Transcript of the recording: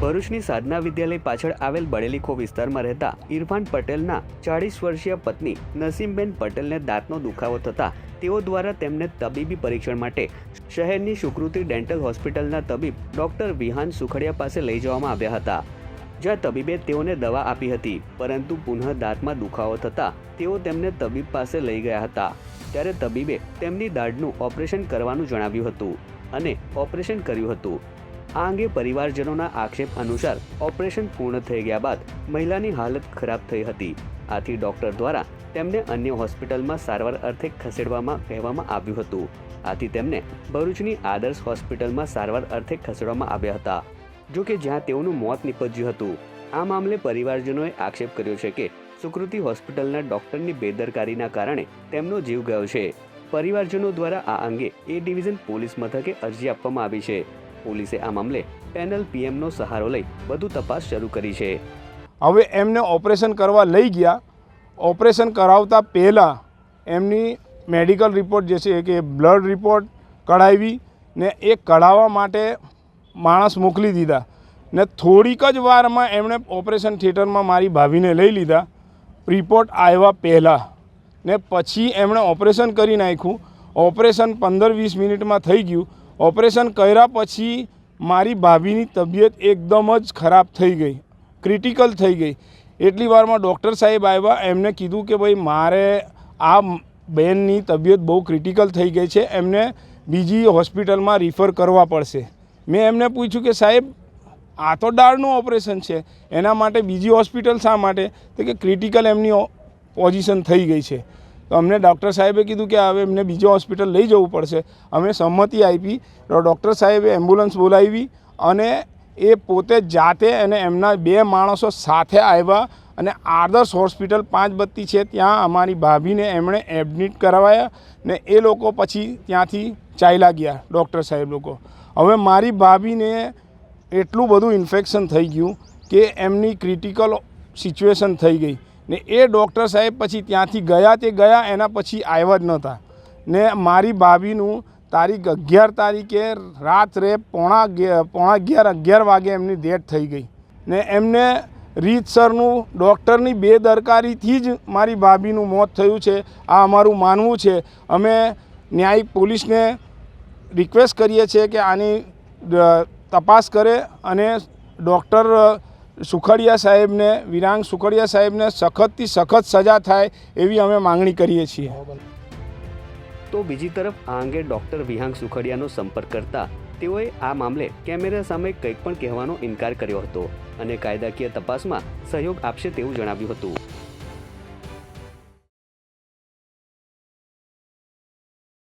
ભરૂચની સાધના વિદ્યાલય પાછળ આવેલ બળેલીખો વિસ્તારમાં રહેતા ઇરફાન પટેલના 40 વર્ષીય પત્ની નસીમબેન પટેલને દાંતનો દુખાવો થતા તેઓ દ્વારા તેમને તબીબી પરીક્ષણ માટે શહેરની સુકૃતિ ડેન્ટલ હોસ્પિટલના તબીબ ડોક્ટર વિહાન સુખડિયા પાસે લઈ જવામાં આવ્યા હતા, જ્યાં તબીબે તેઓને દવા આપી હતી, પરંતુ પુનઃ દાંતમાં દુખાવો થતા તેઓ તેમને તબીબ પાસે લઈ ગયા હતા, ત્યારે તબીબે તેમની દાઢનું ઓપરેશન કરવાનું જણાવ્યું હતું અને ઓપરેશન કર્યું હતું। આ અંગે પરિવારજનોના આક્ષેપ અનુસાર ઓપરેશન પૂર્ણ થઈ ગયા બાદ મહિલાની હાલત ખરાબ થઈ હતી, આથી ડોક્ટર દ્વારા તેમને અન્ય હોસ્પિટલમાં સારવાર અર્થે ખસેડવામાં કહેવામાં આવ્યું હતું, આથી તેમને ભરૂચની આદર્શ હોસ્પિટલમાં સારવાર અર્થે ખસેડવામાં આવ્યા હતા, જો કે જ્યાં તેઓનું મોત નીપજ્યું હતું। આ મામલે પરિવારજનોએ આક્ષેપ કર્યો છે કે સુકૃતિ હોસ્પિટલના ડોક્ટરની બેદરકારીના કારણે તેમનો જીવ ગયો છે। પરિવારજનો દ્વારા આ અંગે એ ડિવિઝન પોલીસ મથકે અરજી આપવામાં આવી છે। પોલીસે આ મામલે પેનલ પીએમનો સહારો લઈ વધુ તપાસ શરૂ કરી છે। હવે એમને ઓપરેશન કરવા લઈ ગયા। ઓપરેશન કરાવતા પહેલાં એમની મેડિકલ રિપોર્ટ જે છે કે બ્લડ રિપોર્ટ કઢાવી ને એ કઢાવવા માટે માણસ મોકલી દીધા ને થોડીક જ વારમાં એમણે ઓપરેશન થિયેટરમાં મારી ભાભીને લઈ લીધા રિપોર્ટ આવ્યા પહેલાં ને પછી એમણે ઓપરેશન કરી નાખ્યું। ઓપરેશન 15-20 મિનિટમાં થઈ ગયું। ઓપરેશન કર્યા પછી મારી ભાભીની તબિયત એકદમ જ ખરાબ થઈ ગઈ, ક્રિટિકલ થઈ ગઈ। એટલી વારમાં ડૉક્ટર સાહેબ આવ્યા, એમને કીધું કે ભાઈ મારે આ બહેનની તબિયત બહુ ક્રિટિકલ થઈ ગઈ છે, એમને બીજી હોસ્પિટલમાં રિફર કરવા પડશે। મેં એમને પૂછ્યું કે સાહેબ આ તો દાઢનું ઓપરેશન છે, એના માટે બીજી હોસ્પિટલ શા માટે? તો કે ક્રિટિકલ એમની પોઝિશન થઈ ગઈ છે। તો અમને ડૉક્ટર સાહેબે કીધું કે હવે એમને બીજો હોસ્પિટલ લઈ જવું પડશે। અમે સંમતિ આપી, તો ડૉક્ટર સાહેબે એમ્બ્યુલન્સ બોલાવી અને એ પોતે જાતે અને એમના 2 માણસો સાથે આવ્યા અને આદર્શ હોસ્પિટલ 5 બત્તી છે ત્યાં અમારી ભાભીને એમણે એડમિટ કરાવ્યા ને એ લોકો પછી ત્યાંથી ચાલ્યા ગયા ડૉક્ટર સાહેબ લોકો। હવે મારી ભાભીને એટલું બધું ઇન્ફેક્શન થઈ ગયું કે એમની ક્રિટિકલ સિચ્યુએશન થઈ ગઈ ને એ ડૉક્ટર સાહેબ પછી ત્યાંથી ગયા તે ગયા, એના પછી આવ્યા જ નહોતા ને મારી ભાભીનું તારીખ 11 તારીખે રાત્રે પોણા 11 વાગે એમની ડેથ થઈ ગઈ ને એમને રીતસરનું ડૉક્ટરની બેદરકારીથી જ મારી ભાભીનું મોત થયું છે, આ અમારું માનવું છે। અમે ન્યાયિક પોલીસને રિક્વેસ્ટ કરીએ છીએ કે આની તપાસ કરે અને ડૉક્ટર સુખડિયા સાહેબને, વિરાંગ સુખડિયા સાહેબને સખતથી સખત સજા થાય એવી અમે માંગણી કરીએ છીએ। તો બીજી તરફ આ અંગે ડોક્ટર વિહાંગ સુખડિયાનો સંપર્ક કરતા તેઓએ આ મામલે કેમેરા સામે કંઈક પણ કહેવાનો ઇનકાર કર્યો હતો અને કાયદાકીય તપાસમાં સહયોગ આપશે તેવું જણાવ્યું હતું।